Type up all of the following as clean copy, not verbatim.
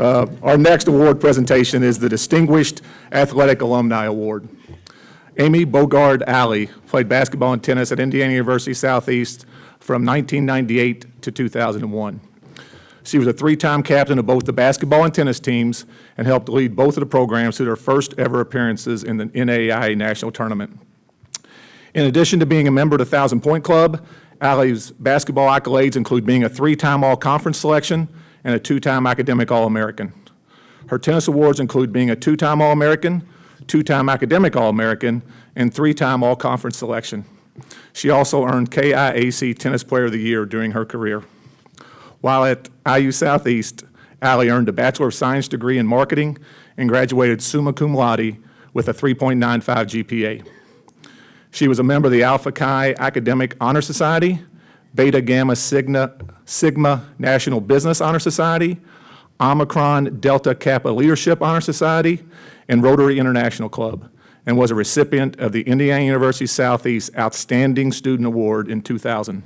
Our next award presentation is the Distinguished Athletic Alumni Award. Amy Bogard Alley played basketball and tennis at Indiana University Southeast from 1998 to 2001. She was a three-time captain of both the basketball and tennis teams and helped lead both of the programs to their first ever appearances in the NAIA National Tournament. In addition to being a member of the 1,000 Point Club, Allie's basketball accolades include being a three-time All-Conference selection and a two-time Academic All-American. Her tennis awards include being a two-time All-American, two-time Academic All-American, and three-time All-Conference selection. She also earned KIAC Tennis Player of the Year during her career. While at IU Southeast, Allie earned a Bachelor of Science degree in marketing and graduated summa cum laude with a 3.95 GPA. She was a member of the Alpha Chi Academic Honor Society, Beta Gamma Sigma National Business Honor Society, Omicron Delta Kappa Leadership Honor Society, and Rotary International Club, and was a recipient of the Indiana University Southeast Outstanding Student Award in 2000.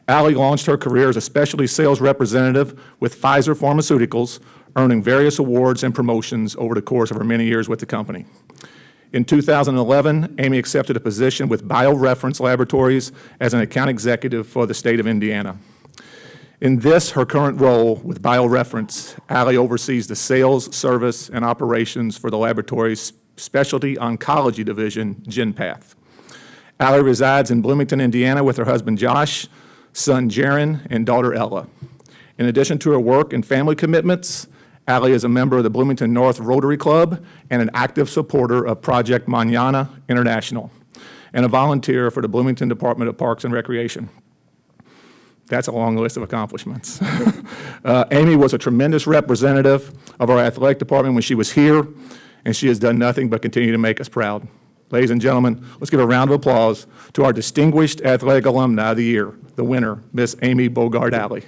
Allie launched her career as a specialty sales representative with Pfizer Pharmaceuticals, earning various awards and promotions over the course of her many years with the company. In 2011, Amy accepted a position with BioReference Laboratories as an account executive for the state of Indiana. In this, her current role with BioReference, Allie oversees the sales, service, and operations for the laboratory's specialty oncology division, GenPath. Allie resides in Bloomington, Indiana with her husband Josh, son Jaron, and daughter Ella. In addition to her work and family commitments, Allie is a member of the Bloomington North Rotary Club and an active supporter of Project Manana International, and a volunteer for the Bloomington Department of Parks and Recreation. That's a long list of accomplishments. Amy was a tremendous representative of our athletic department when she was here, and she has done nothing but continue to make us proud. Ladies and gentlemen, let's give a round of applause to our Distinguished Athletic Alumni of the Year, the winner, Miss Amy Bogard Alley.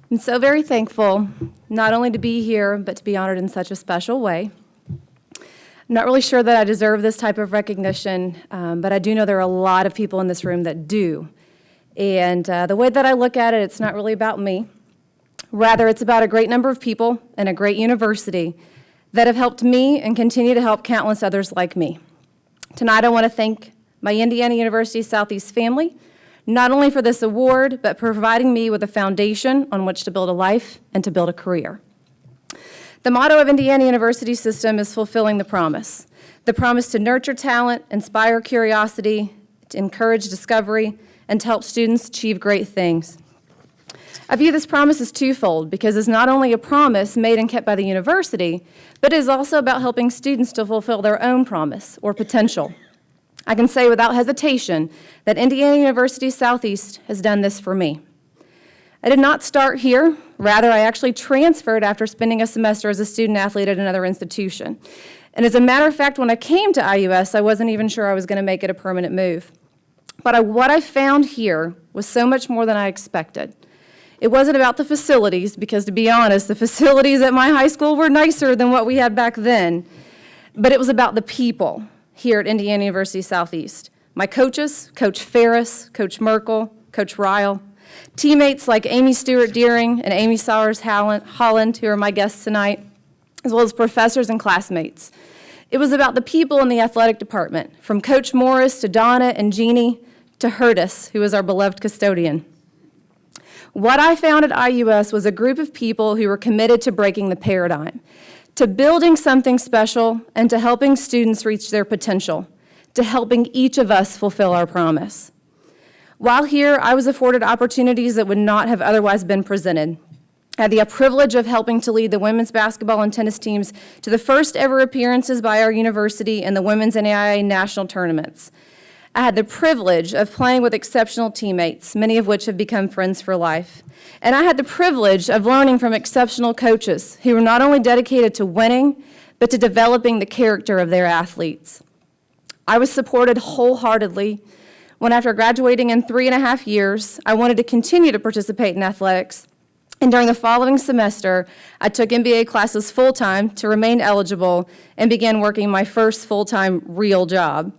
I'm so very thankful not only to be here, but to be honored in such a special way. I'm not really sure that I deserve this type of recognition, but I do know there are a lot of people in this room that do. And the way that I look at it, it's not really about me. Rather, it's about a great number of people and a great university that have helped me and continue to help countless others like me. Tonight, I want to thank my Indiana University Southeast family, not only for this award, but providing me with a foundation on which to build a life and to build a career. The motto of Indiana University System is fulfilling the promise to nurture talent, inspire curiosity, to encourage discovery, and to help students achieve great things. I view this promise as twofold because it's not only a promise made and kept by the university, but it is also about helping students to fulfill their own promise or potential. I can say without hesitation that Indiana University Southeast has done this for me. I did not start here. Rather, I actually transferred after spending a semester as a student athlete at another institution. And as a matter of fact, when I came to IUS, I wasn't even sure I was going to make it a permanent move. But what I found here was so much more than I expected. It wasn't about the facilities, because to be honest, the facilities at my high school were nicer than what we had back then. But it was about the people here at Indiana University Southeast. My coaches, Coach Ferris, Coach Merkel, Coach Ryle, teammates like Amy Stewart Deering and Amy Sowers Holland, who are my guests tonight, as well as professors and classmates. It was about the people in the athletic department, from Coach Morris to Donna and Jeannie to Hurtis, who is our beloved custodian. What I found at IUS was a group of people who were committed to breaking the paradigm, to building something special, and to helping students reach their potential, to helping each of us fulfill our promise. While here, I was afforded opportunities that would not have otherwise been presented. I had the privilege of helping to lead the women's basketball and tennis teams to the first ever appearances by our university in the women's NAIA national tournaments. I had the privilege of playing with exceptional teammates, many of which have become friends for life. And I had the privilege of learning from exceptional coaches who were not only dedicated to winning, but to developing the character of their athletes. I was supported wholeheartedly when after graduating in 3.5 years, I wanted to continue to participate in athletics. And during the following semester, I took MBA classes full-time to remain eligible and began working my first full-time real job,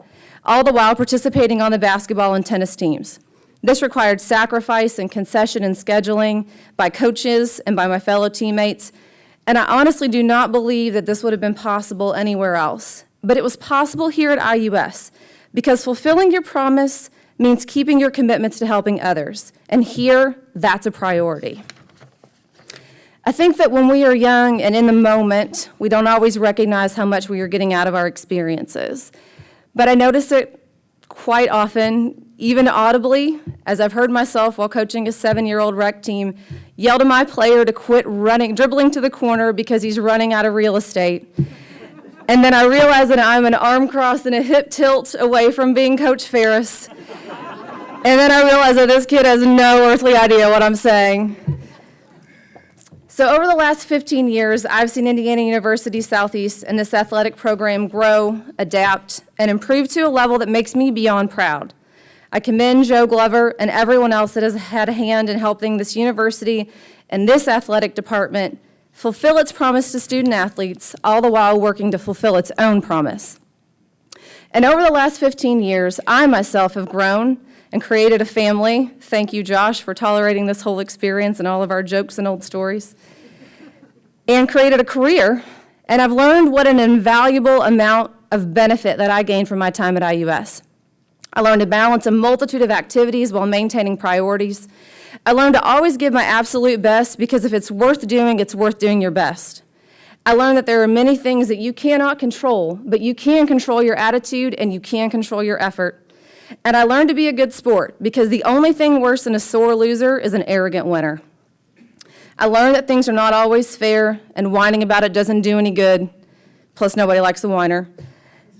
all the while participating on the basketball and tennis teams. This required sacrifice and concession in scheduling by coaches and by my fellow teammates, and I honestly do not believe that this would have been possible anywhere else. But it was possible here at IUS, because fulfilling your promise means keeping your commitments to helping others, and here, that's a priority. I think that when we are young and in the moment, we don't always recognize how much we are getting out of our experiences. But I notice it quite often, even audibly, as I've heard myself while coaching a 7-year-old rec team yell to my player to quit dribbling to the corner because he's running out of real estate. And then I realize that I'm an arm cross and a hip tilt away from being Coach Ferris. And then I realize that this kid has no earthly idea what I'm saying. So over the last 15 years, I've seen Indiana University Southeast and this athletic program grow, adapt, and improve to a level that makes me beyond proud. I commend Joe Glover and everyone else that has had a hand in helping this university and this athletic department fulfill its promise to student athletes, all the while working to fulfill its own promise. And over the last 15 years, I myself have grown and created a family. Thank you, Josh, for tolerating this whole experience and all of our jokes and old stories. And created a career, and I've learned what an invaluable amount of benefit that I gained from my time at IUS. I learned to balance a multitude of activities while maintaining priorities. I learned to always give my absolute best, because if it's worth doing your best. I learned that there are many things that you cannot control, but you can control your attitude and you can control your effort. And I learned to be a good sport, because the only thing worse than a sore loser is an arrogant winner. I learned that things are not always fair, and whining about it doesn't do any good, plus nobody likes a whiner.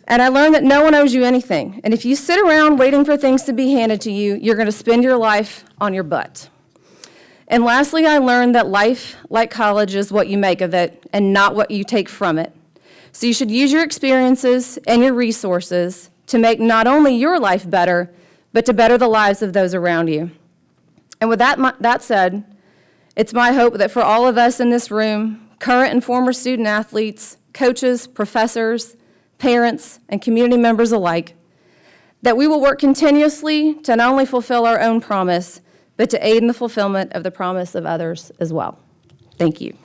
And I learned that no one owes you anything, and if you sit around waiting for things to be handed to you, you're going to spend your life on your butt. And lastly, I learned that life, like college, is what you make of it and not what you take from it. So you should use your experiences and your resources to make not only your life better, but to better the lives of those around you. And with that said, it's my hope that for all of us in this room, current and former student athletes, coaches, professors, parents, and community members alike, that we will work continuously to not only fulfill our own promise, but to aid in the fulfillment of the promise of others as well. Thank you.